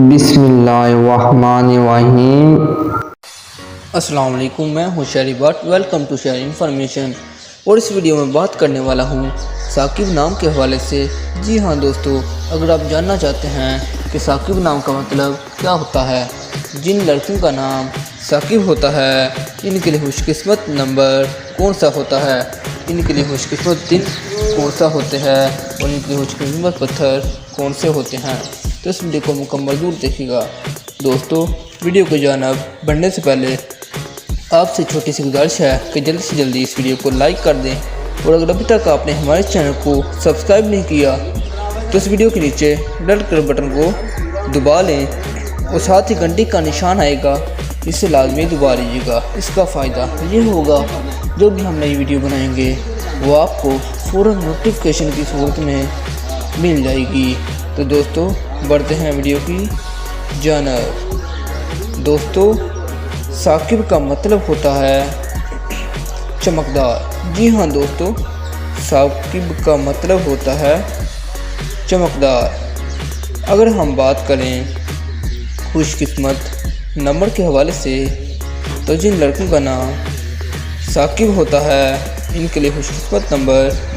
بسم اللہ الرحمن الرحیم۔ السلام علیکم، میں ہوں Shehri Butt, welcome to share information. اور اس ویڈیو میں بات کرنے والا ہوں ثاقب نام کے حوالے سے۔ جی ہاں دوستو، اگر آپ جاننا چاہتے ہیں کہ ثاقب نام کا مطلب کیا ہوتا ہے، جن لڑکیوں کا نام ثاقب ہوتا ہے ان کے لیے خوش قسمت نمبر کون سا ہوتا ہے، ان کے لیے خوش قسمت دن کون سا ہوتے ہیں اور ان کے لیے خوش قسمت پتھر کون سے ہوتے ہیں، تو اس ویڈیو کو مکمل ضرور دیکھیے گا۔ دوستو، ویڈیو کو جانب بڑھنے سے پہلے آپ سے چھوٹی سی گزارش ہے کہ جلدی سے جلدی اس ویڈیو کو لائک کر دیں، اور اگر ابھی تک آپ نے ہمارے چینل کو سبسکرائب نہیں کیا تو اس ویڈیو کے نیچے ریڈ کلر بٹن کو دبا لیں اور ساتھ ہی گھنٹی کا نشان آئے گا، اسے لازمی دبا لیجیے گا۔ اس کا فائدہ یہ ہوگا جو بھی ہم نئی ویڈیو بنائیں گے وہ آپ کو فوراً نوٹیفیکیشن کی صورت میں مل جائے گی۔ تو دوستو، بڑھتے ہیں ویڈیو کی جانب۔ دوستو، ثاقب کا مطلب ہوتا ہے چمکدار۔ جی ہاں دوستو، ثاقب کا مطلب ہوتا ہے چمکدار۔ اگر ہم بات کریں خوش قسمت نمبر کے حوالے سے، تو جن لڑکوں کا نام ثاقب ہوتا ہے ان کے لیے خوش قسمت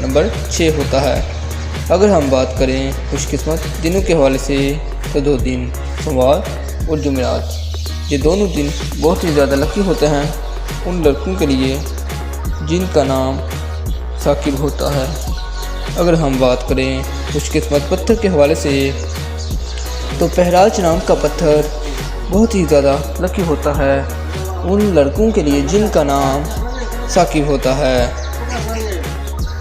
نمبر 6 ہوتا ہے۔ اگر ہم بات کریں خوش قسمت دنوں کے حوالے سے، تو 2 دن سوموار اور جمعرات، یہ دونوں دن بہت ہی زیادہ لکی ہوتے ہیں ان لڑکوں کے لیے جن کا نام ثاقب ہوتا ہے۔ اگر ہم بات کریں خوش قسمت پتھر کے حوالے سے، تو پہراج نام کا پتھر بہت ہی زیادہ لکی ہوتا ہے ان لڑکوں کے لیے جن کا نام ثاقب ہوتا ہے۔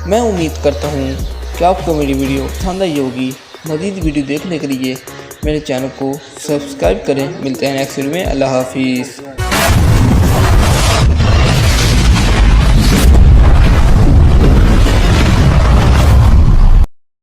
میں امید کرتا ہوں کہ آپ کو میری ویڈیو پسند آئی ہوگی۔ مزید ویڈیو دیکھنے کے لیے میرے چینل کو سبسکرائب کریں۔ ملتے ہیں نیکسٹ ویڈیو میں۔ اللہ حافظ۔